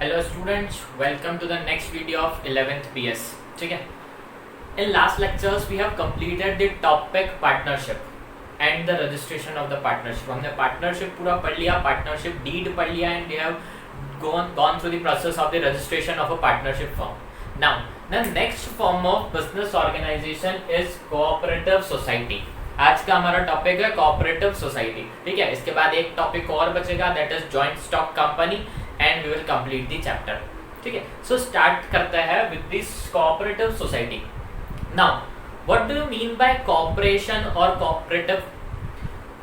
Hello students, welcome to the next video of 11th BS. ठीक है. In last lectures we have completed the topic partnership and the registration of the partnership. हमने partnership पूरा पढ़ लिया, partnership deed पढ़ लिया and we have gone through the process of the registration of a partnership firm. Now the next form of business organization is cooperative society. आज का हमारा topic है कोऑपरेटिव सोसाइटी. ठीक है, इसके बाद एक टॉपिक और बचेगा that is joint stock company and we will complete the chapter. ठीक है, सो स्टार्ट करते हैं with this cooperative society. Now what do you mean by cooperation और कोऑपरेटिव?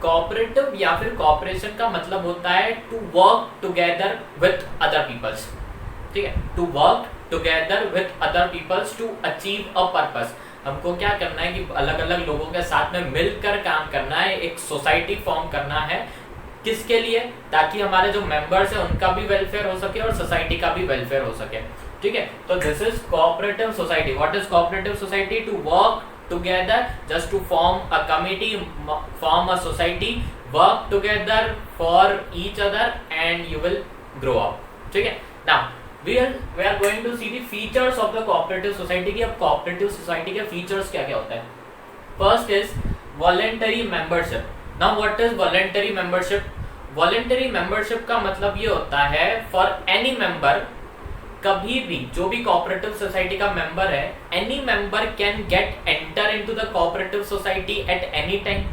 कोऑपरेटिव या फिर कोऑपरेशन का मतलब होता है to work together with other peoples. ठीक है, to work together with other peoples to achieve a purpose. हमको क्या करना है कि अलग अलग लोगों के साथ में मिलकर काम करना है, एक सोसाइटी फॉर्म करना है. किसके लिए? ताकि हमारे जो मेंबर्स हैं उनका भी वेलफेयर हो सके और सोसाइटी का भी वेलफेयर हो सके. ठीक है, तो this is cooperative society. What is cooperative society? To work together just to form a committee, form a society, work together for each other and you will grow up. ठीक है, now we are going to see the features of the cooperative society. कि अब cooperative society के features क्या क्या होता है. First is voluntary membership. Now what is voluntary membership? Voluntary membership का मतलब ये होता है for any member, कभी भी जो भी cooperative society का member है, any member can get enter into the cooperative society at any time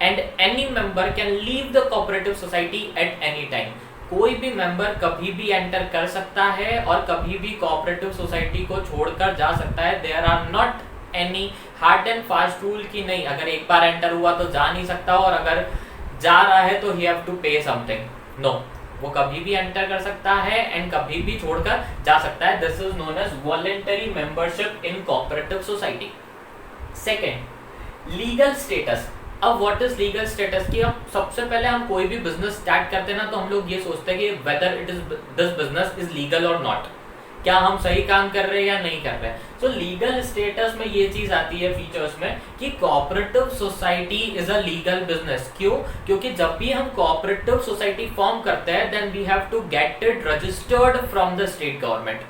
and any member can leave the cooperative society at any time. कोई भी मेंबर कभी भी एंटर कर सकता है और कभी भी कोऑपरेटिव सोसाइटी को छोड़कर जा सकता है. There are not any hard and fast rule की नहीं अगर एक बार एंटर हुआ तो जा नहीं सकता और अगर जा रहा है तो ही हैव टू पे समथिंग. नो, वो कभी भी एंटर कर सकता है एंड कभी भी छोड़कर जा सकता है. This is known as voluntary membership in cooperative society. Second, legal status. अब व्हाट इज लीगल स्टेटस की हम सबसे पहले हम कोई भी बिजनेस स्टार्ट करते हैं ना तो हम लोग ये सोचते हैं कि whether it is this business is legal और नॉट. क्या हम सही काम कर रहे हैं या नहीं कर रहे हैं. सो लीगल स्टेटस में ये चीज आती है फीचर्स में कि cooperative society is a legal business. क्यों? क्योंकि जब भी हम कोऑपरेटिव सोसाइटी फॉर्म करते हैं then we have to get it registered from the state government.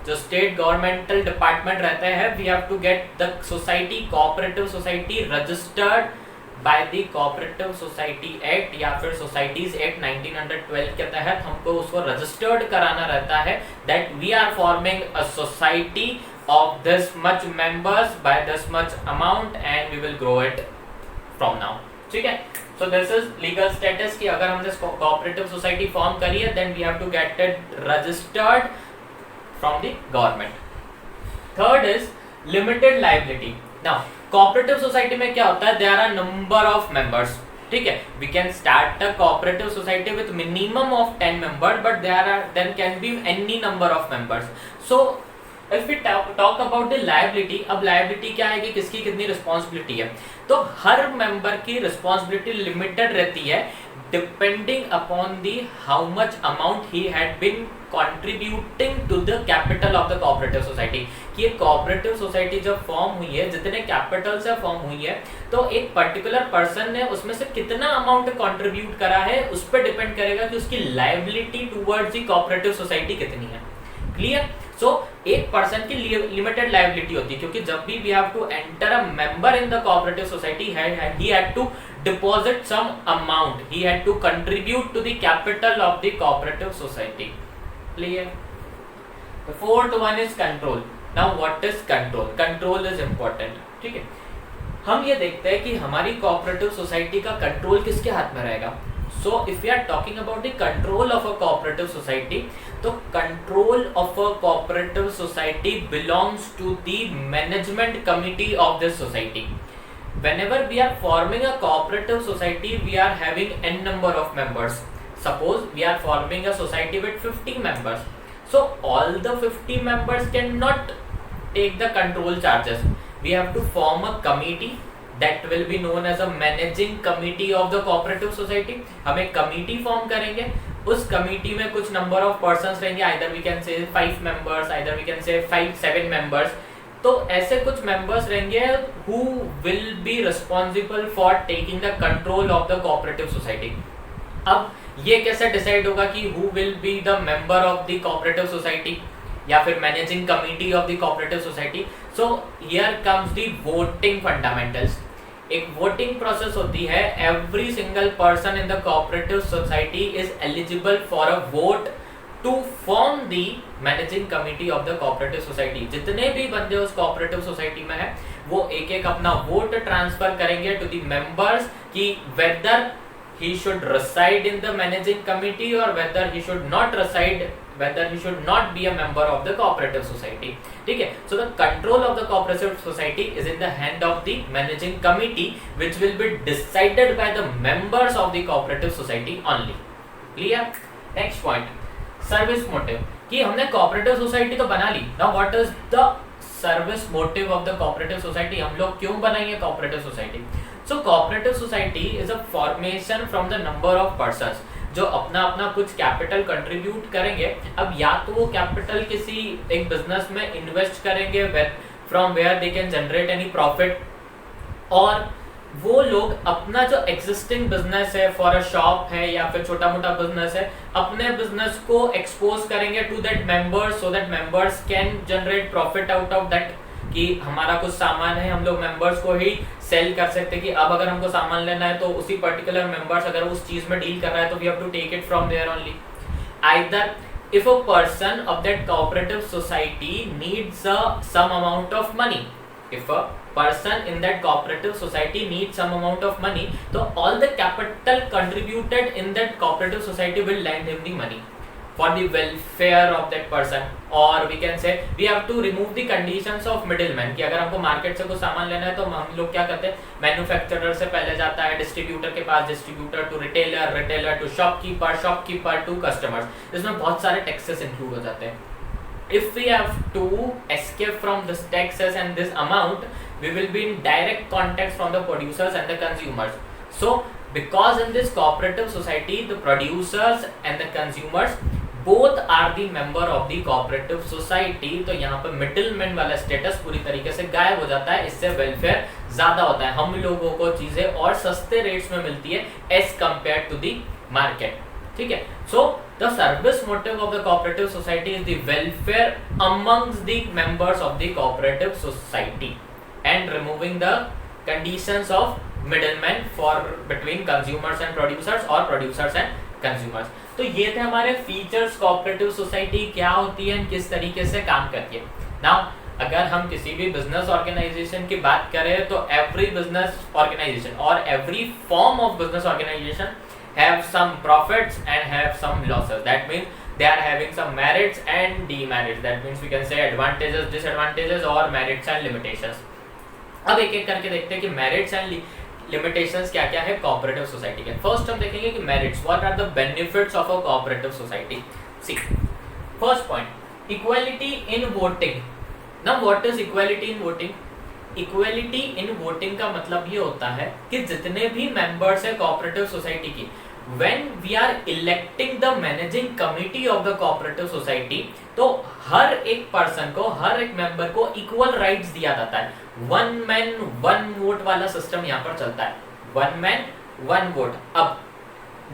जो स्टेट गवर्नमेंटल डिपार्टमेंट रहते हैं we have to get the society, cooperative society registered by the cooperative society act या फिर societies act 1912 के तहत हमको उसको रजिस्टर्ड कराना रहता है that we are forming a society of this much members by this much amount and we will grow it from now. ठीक है, so this is legal status कि अगर हमने कोऑपरेटिव सोसाइटी फॉर्म करी है then we have to get it registered from the government. Third is limited liability. Now cooperative society में क्या होता है? There are number of members. ठीक है, we can start a cooperative society with minimum of 10 members but there can be any number of members. So if we talk about the liability, अब liability क्या है कि किसकी कितनी responsibility है. तो हर मेंबर की रिस्पॉन्सिबिलिटी लिमिटेड रहती है depending upon the how much amount he had been contributing to the capital of the cooperative society. कि एक cooperative society जब फॉर्म हुई है, जितने कैपिटल से फॉर्म हुई है तो एक पर्टिकुलर पर्सन ने उसमें से कितना अमाउंट कंट्रीब्यूट करा है उस पर डिपेंड करेगा कि उसकी liability towards the cooperative society कितनी है. क्लियर? सो एक पर्सन की लिमिटेड लायबिलिटी होती है क्योंकि जब भी we have to enter a member in the cooperative society he had to deposit some amount, he had to contribute to the capital of the cooperative society. Clear? The fourth one is control. Now what is control? Control is important. ठीक है, हम ये देखते हैं कि हमारी cooperative society का control किसके हाथ में रहेगा. So if we are talking about the control of a cooperative society, तो control of a cooperative society belongs to the management committee of this society. Whenever we are forming a cooperative society, we are having n number of members. Suppose we are forming a society with 50 members. So all the 50 members cannot take the control charges. We have to form a committee that will be known as a managing committee of the cooperative society. हम एक committee form करेंगे. उस committee में कुछ number of persons रहेंगे. Either we can say 5 members, either we can say 7 members. तो ऐसे कुछ members रहेंगे who will be responsible for taking the control of the cooperative society. अब ये कैसे डिसाइड होगा कि who will be the member of the cooperative society या फिर managing committee of the cooperative society? So here comes the voting fundamentals. एक voting process होती है, every single person in the cooperative society is eligible for a vote to form the managing committee of the cooperative society. जितने भी बंदे उस cooperative society में है वो एक एक अपना वोट ट्रांसफर करेंगे टू द मेंबर्स कि weather he should reside in the managing committee or whether he should not reside, whether he should not be a member of the cooperative society. ठीक है, so the control of the cooperative society is in the hand of the managing committee which will be decided by the members of the cooperative society only. Clear? Next point, service motive, कि हमने cooperative society तो बना ली, now what is the service motive of the cooperative society? हम लोग क्यों बनाएंगे cooperative society? So cooperative society is a formation from the number of persons जो अपना अपना कुछ कैपिटल कंट्रीब्यूट करेंगे। अब या तो वो कैपिटल किसी एक बिजनेस में इन्वेस्ट करेंगे from where they can generate any profit, और वो लोग अपना जो एग्जिस्टिंग बिजनेस है, फॉर अ शॉप है या फिर छोटा मोटा बिजनेस है, अपने बिजनेस को एक्सपोज करेंगे to that members so that members can generate profit out of that. कि हमारा कुछ सामान है, हम लोग मेंबर्स को ही सेल कर सकते हैं कि अब अगर हमको सामान लेना है तो उसी पर्टिकुलर मेंबर्स अगर उस चीज में डील कर रहा है तो we have to take it from there only. Either if a person of that cooperative society needs some amount of money, if a person in that cooperative society needs some amount of money, so all the capital contributed in that cooperative society will lend him the money for the welfare of that person, or we can say we have to remove the conditions of middleman। कि अगर हमको market से कुछ सामान लेना है तो हम लोग क्या करते हैं, मैन्युफैक्चरर से पहले जाता है डिस्ट्रीब्यूटर के पास, distributor to retailer, retailer to shopkeeper, shopkeeper to customers. इसमें बहुत सारे टैक्सेस इंक्लूड हो जाते हैं। If we have to escape from this taxes and this amount, we will be in direct contact from the producers and the consumers. So because in this cooperative society the producers and the consumers both are the member of the cooperative society, तो यहाँ पर middleman वाला status पूरी तरीके से गायब हो जाता है। इससे वेलफेयर ज्यादा होता है, हम लोगों को चीजें और सस्ते रेट्स में मिलती है as compare to the market. ठीक है, so the service motive of the cooperative society is the welfare amongst the members of the cooperative society and removing the conditions of middleman for between consumers and producers और producers and consumers. तो ये थे हमारे features, cooperative society क्या होती है, किस तरीके से काम करती है। नाउ अगर हम किसी भी बिजनेस ऑर्गेनाइजेशन की बात करें तो एवरी बिजनेस ऑर्गेनाइजेशन और every form of business organization have some profits and have some losses. That means they are having some merits and demerits. That means we can say advantages, disadvantages और merits and limitations. अब एक एक करके देखते हैं कि merits and limitations क्या क्या है कोऑपरेटिव सोसाइटी के। फर्स्ट हम देखेंगे कि merits, what are the benefits of a cooperative society. See, first point, equality in voting. Now what is equality in voting? Equality in voting का मतलब ये होता है कि जितने भी मेंबर्स है कोऑपरेटिव सोसाइटी की, when we are electing the managing committee of the cooperative society, तो हर एक पर्सन को, हर एक मेंबर को इक्वल राइट्स दिया जाता है। वन मैन वन वोट वाला सिस्टम यहाँ पर चलता है, वन मैन वन वोट। अब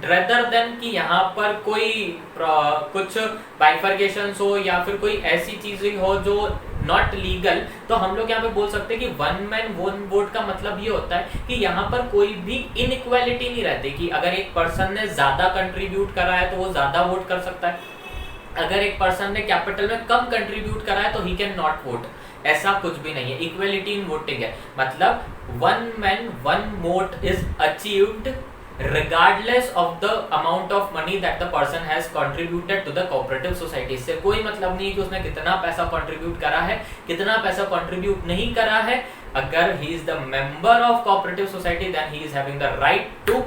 रेदर देन कि यहाँ पर कोई कुछ बाइफर्केशन हो या फिर कोई ऐसी चीजें हो जो नॉट लीगल, तो हम लोग यहाँ पे बोल सकते हैं कि वन मैन वन वोट का मतलब ये होता है कि यहाँ पर कोई भी इनइक्वालिटी नहीं रहती कि अगर एक पर्सन ने ज्यादा कंट्रीब्यूट करा है तो वो ज्यादा वोट कर सकता है, अगर एक पर्सन ने कैपिटल में कम कंट्रीब्यूट करा है तो ही कैन नॉट वोट। ऐसा कुछ भी नहीं है, इक्वालिटी इन वोटिंग है। मतलब one man one vote is achieved regardless of the amount of money that the person has contributed to the cooperative society। इससे कोई मतलब नहीं है कि उसने कितना पैसा contribute करा है, कितना पैसा contribute नहीं करा है। अगर he is the member of cooperative society then he is having the right to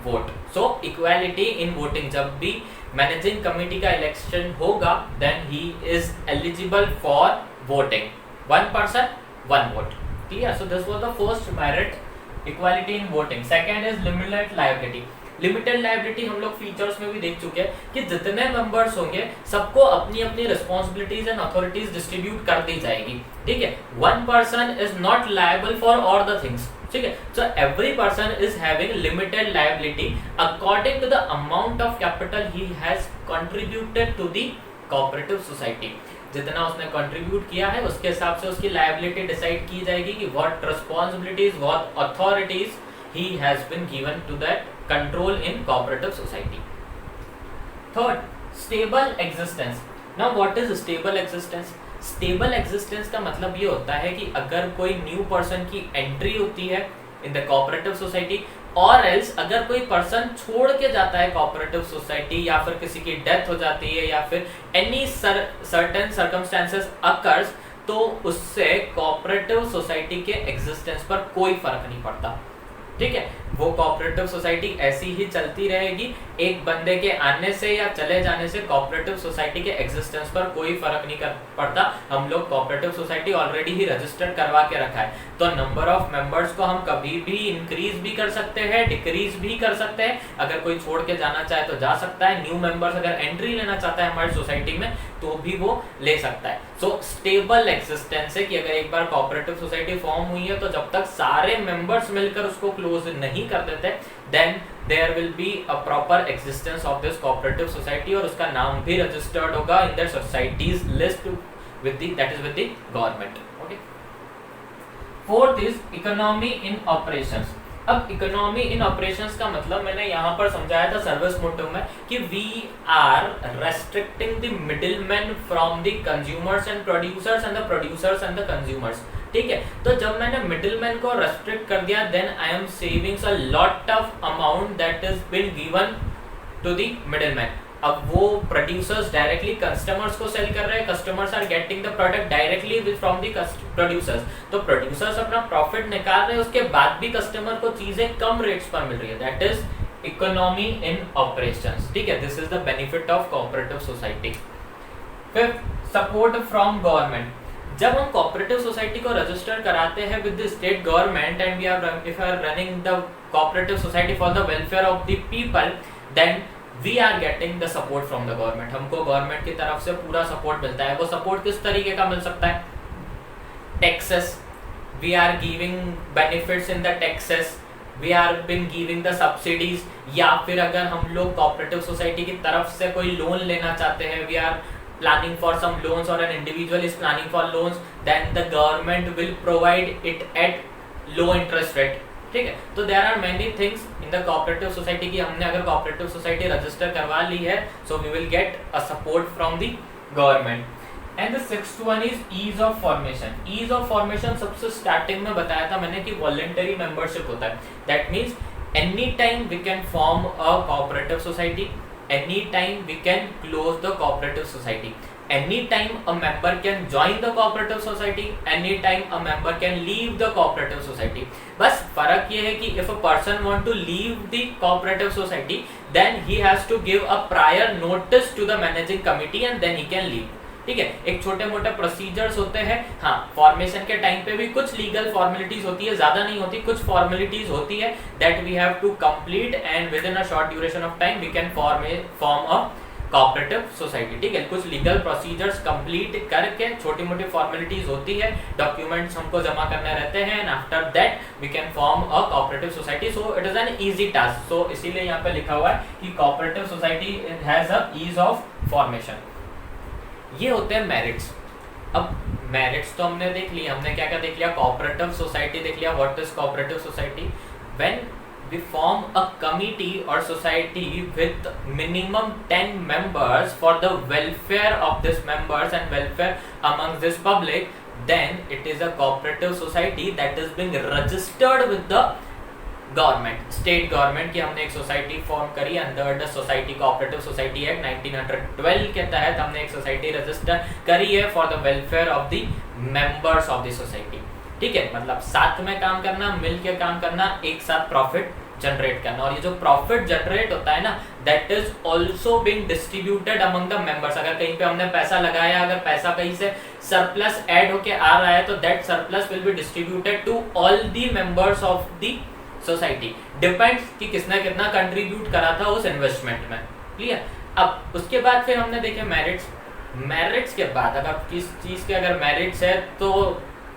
vote। So equality in voting, जब भी managing committee का election होगा then he is eligible for voting, one person one vote। clear? So this was the first merit, equality in voting. Second is limited liability. Limited liability हम लोग features में भी देख चुके हैं कि जितने मेंबर्स होंगे सबको अपनी अपनी रिस्पॉन्सिबिलिटीज एंड अथॉरिटीज डिस्ट्रीब्यूट कर दी जाएगी। ठीक है, one person is not liable for all the things. ठीक है। So every person is having limited liability according to the amount of capital he has contributed to the cooperative society. जितना उसने contribute किया है उसके हिसाब से उसकी लायबिलिटी डिसाइड की जाएगी कि what responsibilities what authorities he has been given to that control in cooperative society. Third, stable existence. Now what is stable existence? Stable existence का मतलब ये होता है कि अगर कोई न्यू पर्सन की एंट्री होती है इन द कोऑपरेटिव सोसाइटी और एल्स अगर कोई पर्सन छोड़ के जाता है कोऑपरेटिव सोसाइटी या फिर किसी की डेथ हो जाती है या फिर एनी सर्टेन सर्कमस्टेंसेस अकर्स, तो उससे कोऑपरेटिव सोसाइटी के एग्जिस्टेंस पर कोई फर्क नहीं पड़ता। ठीक है, वो कोऑपरेटिव सोसाइटी ऐसी ही चलती रहेगी। एक बंदे के आने से या चले जाने से कोऑपरेटिव सोसाइटी के एग्जिस्टेंस पर कोई फर्क नहीं पड़ता। हम लोग कोऑपरेटिव सोसाइटी ऑलरेडी ही रजिस्टर्ड करवा के रखा है, तो नंबर ऑफ मेंबर्स को हम कभी भी इंक्रीज भी कर सकते हैं, डिक्रीज भी कर सकते हैं। अगर कोई छोड़ के जाना चाहे तो जा सकता है, न्यू मेंबर्स अगर एंट्री लेना चाहता है हमारी सोसाइटी में तो भी वो ले सकता है। सो स्टेबल एग्जिस्टेंस है कि अगर एक बार कोऑपरेटिव सोसाइटी फॉर्म हुई है तो जब तक सारे मेंबर्स मिलकर उसको क्लोज नहीं कर देते then there will be a proper existence of this cooperative society और उसका नाम भी रजिस्टर्ड होगा in the societies list with the that is with the government. Okay. Fourth is economy in operations. अब इकोनॉमी इन ऑपरेशंस का मतलब मैंने यहाँ पर समझाया था सर्विस मोटिव में कि we are restricting the middleman from the consumers and producers and the producers and the consumers. ठीक है, तो जब मैंने मिडिलमैन को रेस्ट्रिक्ट कर दिया then I am saving a lot of amount that is been given to the middleman. अब वो प्रोड्यूसर्स डायरेक्टली कस्टमर्स को सेल कर रहे हैं, customers are getting the product directly from the producers, तो प्रोड्यूसर्स अपना प्रॉफिट निकाल रहे हैं, उसके बाद भी कस्टमर को चीजें कम रेट्स पर मिल रही है। That is economy in operations. ठीक है, this is the benefit of cooperative society. Fifth, support from government. जब हम कोऑपरेटिव सोसाइटी को रजिस्टर कराते हैं with the state government and we are if are running the cooperative society for the welfare of the people then we are getting the support from the government. हमको government की तरफ से पूरा support मिलता है। वो सपोर्ट किस तरीके का मिल सकता है? Taxes, we are giving benefits in the taxes, we are been giving the subsidies, या फिर अगर हम लोग कोऑपरेटिव सोसाइटी की तरफ से कोई लोन लेना चाहते हैं, we are planning for some loans or an individual is planning for loans, then the government will provide it at low interest rate. ठीक है, तो there are many things in the cooperative society कि हमने अगर cooperative society register करवा ली है so we will get a support from the government. And the sixth one is ease of formation. Ease of formation सबसे starting में बताया था मैंने कि voluntary membership होता है. That means anytime we can form a cooperative society, anytime we can close the cooperative society, anytime a member can join the cooperative society, anytime a member can leave the cooperative society. बस फर्क ये है कि if a person want to leave the cooperative society then he has to give a prior notice to the managing committee and then he can leave. ठीक है, एक छोटे मोटे प्रोसीजर्स होते हैं। हाँ, फॉर्मेशन के टाइम पे भी कुछ लीगल फॉर्मेलिटीज होती है, ज्यादा नहीं होती, कुछ फॉर्मेलिटीज होती है that we have to complete and within a short duration of time we can form a cooperative society. ठीक है, कुछ लीगल प्रोसीजर्स कंप्लीट करके छोटी मोटी फॉर्मेलिटीज होती है, डॉक्यूमेंट्स हमको जमा करने रहते हैं and after that we can form a cooperative society. So it is an easy task. So इसीलिए यहाँ पे लिखा हुआ है कि cooperative society has a ease of formation. ये होते हैं मेरिट्स। अब मेरिट्स तो हमने देख लिया, हमने क्या क्या देख लिया? कोऑपरेटिव सोसाइटी देख लिया, what is cooperative society. When we form a committee और society with minimum 10 members for the welfare of this members and welfare among this public, then it is a cooperative society that is being registered with the government, state government की हमने एक society form करी under the society cooperative society act 1912 के तहत हमने एक society register करी है for the welfare of the members of the society. ठीक है, मतलब साथ में काम करना, मिल के काम करना, एक साथ प्रॉफिट जनरेट करना। और ये जो प्रॉफिट जनरेट होता है ना that is also being distributed among the members. अगर कहीं पे हमने पैसा लगाया, अगर पैसा कहीं से सरप्लस ऐड होके आ रहा है तो that surplus will be distributed to all the members of the society. Depends कि किसने कितना कंट्रीब्यूट करा था उस इन्वेस्टमेंट में। क्लियर? अब उसके बाद फिर हमने देखे मेरिट्स। मेरिट्स के बाद अगर किस चीज के अगर मेरिट्स है तो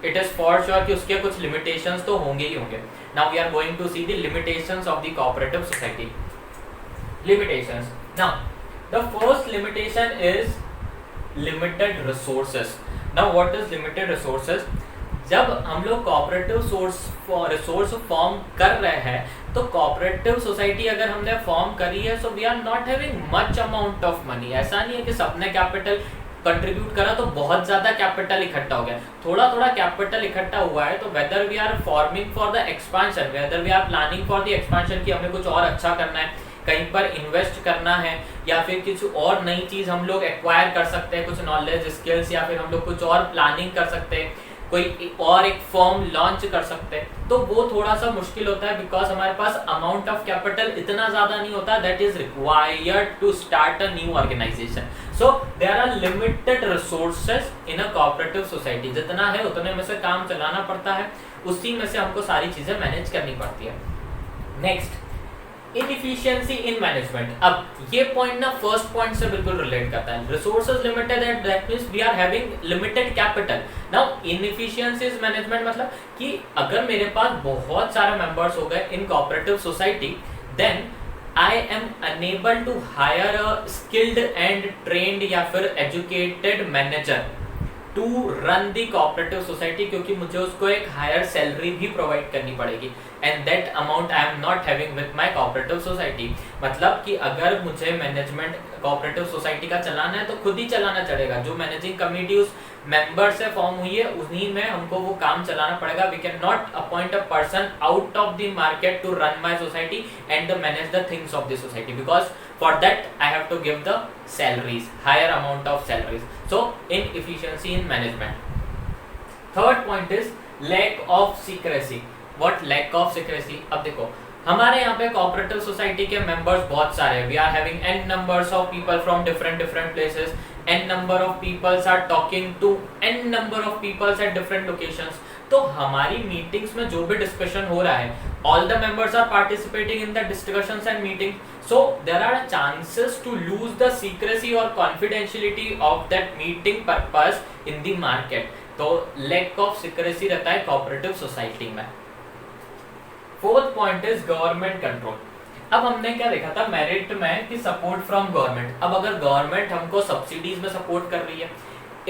इट इज फॉर श्योर कि उसके कुछ लिमिटेशंस तो होंगे ही होंगे. Now we are going to see the limitations of the cooperative society. Limitations. Now, the first limitation is limited resources. Now, what is limited resources? जब हम लोग कोऑपरेटिव रिसोर्स फॉर्म कर रहे हैं तो कोऑपरेटिव सोसाइटी अगर हमने फॉर्म करी है so we are not having much amount of money. ऐसा नहीं है कि सबने कैपिटल कंट्रीब्यूट करा तो बहुत ज्यादा कैपिटल इकट्ठा हो गया. थोड़ा थोड़ा कैपिटल इकट्ठा हुआ है तो whether we are forming for the expansion, whether we are planning for the expansion कि हमें कुछ और अच्छा करना है, कहीं पर इन्वेस्ट करना है, या फिर कुछ और नई चीज हम लोग एक्वायर कर सकते हैं, कुछ नॉलेज स्किल्स, या फिर हम लोग कुछ और प्लानिंग कर सकते हैं, कोई और एक फॉर्म लॉन्च कर सकते हैं, तो वो थोड़ा सा मुश्किल होता है बिकॉज हमारे पास अमाउंट ऑफ कैपिटल इतना ज्यादा नहीं होता that is required to start a new organisation. So there are limited resources in a cooperative society. जितना है उतने में से काम चलाना पड़ता है, उसी में से हमको सारी चीजें मैनेज करनी पड़ती है. Next, inefficiency in management. अब ये पॉइंट ना फर्स्ट पॉइंट से बिल्कुल रिलेट करता है. रिसोर्सेज लिमिटेड है, that means we are having limited capital. Now inefficiency in management मतलब कि अगर मेरे पास बहुत सारे मेंबर्स हो गए in cooperative society then I am unable to hire a skilled and trained या फिर educated manager to run the cooperative society, क्योंकि मुझे उसको एक हायर सैलरी भी प्रोवाइड करनी पड़ेगी and that amount I am not having with my cooperative society. मतलब कि अगर मुझे मैनेजमेंट कोऑपरेटिव सोसाइटी का चलाना है तो खुद ही चलाना चलेगा. जो मैनेजिंग कमेटी उस मेंबर से फॉर्म हुई है उन्हीं में हमको वो काम चलाना पड़ेगा. We can not appoint a person out of the market to run my society and manage the things of the society because for that I have to give the salaries, higher amount of salaries. So inefficiency in management. Third point is lack of secrecy. What lack of secrecy? अब देखो हमारे यहाँ पे cooperative society के members बहुत सारे हैं. We are having n numbers of people from different places. n number of peoples are talking to n number of peoples at different locations. तो हमारी मीटिंग्स में जो भी डिस्कशन हो रहा है all the members are participating in the discussions and meetings. So there are chances to lose the secrecy or confidentiality of that meeting purpose in the market. तो lack of secrecy रहता है cooperative society में. Fourth point is government control. अब हमने क्या देखा था merit में कि सपोर्ट फ्रॉम गवर्नमेंट. अब अगर गवर्नमेंट हमको सब्सिडीज में सपोर्ट कर रही है,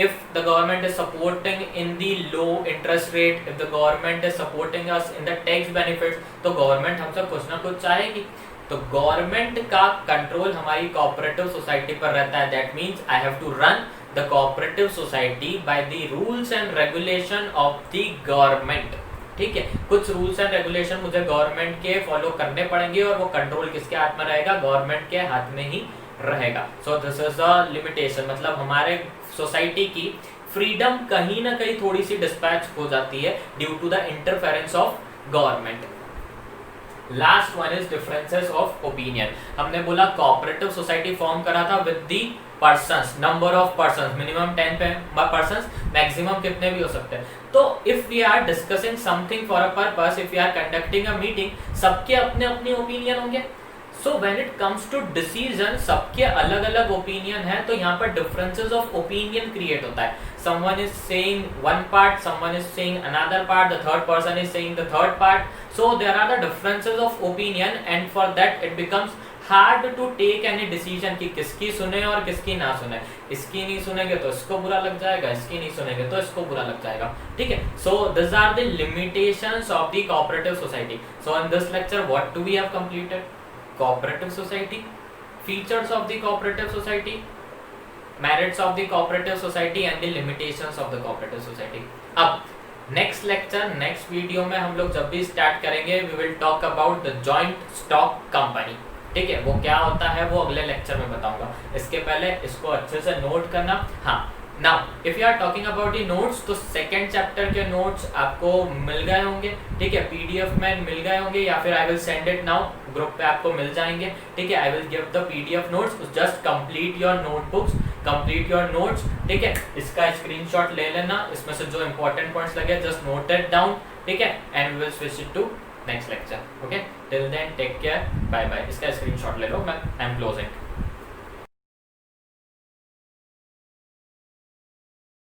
if the government is supporting in the low interest rate, if the government is supporting us in the tax benefits, तो गवर्नमेंट हमसे कुछ ना कुछ चाहेगी. तो गवर्नमेंट का कंट्रोल हमारी कोऑपरेटिव सोसाइटी पर रहता है. That means I have to run the cooperative society by the rules and regulation of the government. ठीक है, कुछ रूल्स एंड रेगुलेशन मुझे गवर्नमेंट के फॉलो करने पड़ेंगे और वो कंट्रोल किसके हाथ में रहेगा? गवर्नमेंट के हाथ में ही रहेगा. सो दिस इज अ लिमिटेशन. मतलब हमारे सोसाइटी की फ्रीडम कहीं ना कहीं थोड़ी सी डिस्पैच हो जाती है due to the interference of government. Last one is differences of opinion. हमने बोला कोऑपरेटिव सोसाइटी फॉर्म करा था with the persons, number of persons minimum 10 persons, maximum कितने भी हो सकते हैं. तो if we are discussing something for a purpose, if we are conducting a meeting, सबके अपने अपने ओपिनियन होंगे. So when it comes to decision सबके अलग अलग ओपिनियन है तो यहाँ पर डिफरेंसेस ऑफ ओपिनियन क्रिएट होता है. someone is saying one part, someone is saying another part, the third person is saying the third part. So there are the differences of opinion and for that it becomes hard to take any decision कि किसकी सुने और किसकी ना सुने. इसकी नहीं सुनेंगे तो इसको बुरा लग जाएगा, इसकी नहीं सुनेंगे तो इसको बुरा लग जाएगा. ठीक है. So these are the limitations of the cooperative society. So in this lecture what do we have completed? Cooperative society, features of the cooperative society, merits of the cooperative society and the limitations of the cooperative society. अब next lecture, next video में हम लोग जब भी start करेंगे we will talk about the joint stock company. ठीक है, वो क्या होता है वो अगले लेक्चर में बताऊंगा. इसके पहले इसको अच्छे से नोट करना. हाँ, now if you are talking about the notes तो सेकंड चैप्टर के नोट्स आपको मिल गए होंगे. ठीक है, पीडीएफ में मिल गए होंगे या फिर I will send it now, group पे आपको मिल जाएंगे. ठीक है, I will give the PDF notes. Just complete your notebooks, complete your notes. ठीक है, इसका स्क्रीनशॉट ले लेना, इसमें से जो इंपॉर्टेंट पॉइंट्स लगे जस्ट नोट इट डाउन. ठीक है, and we will switch it to next lecture. Okay, till then take care, bye bye. इसका स्क्रीनशॉट ले लो, मैं आई एम क्लोजिंग.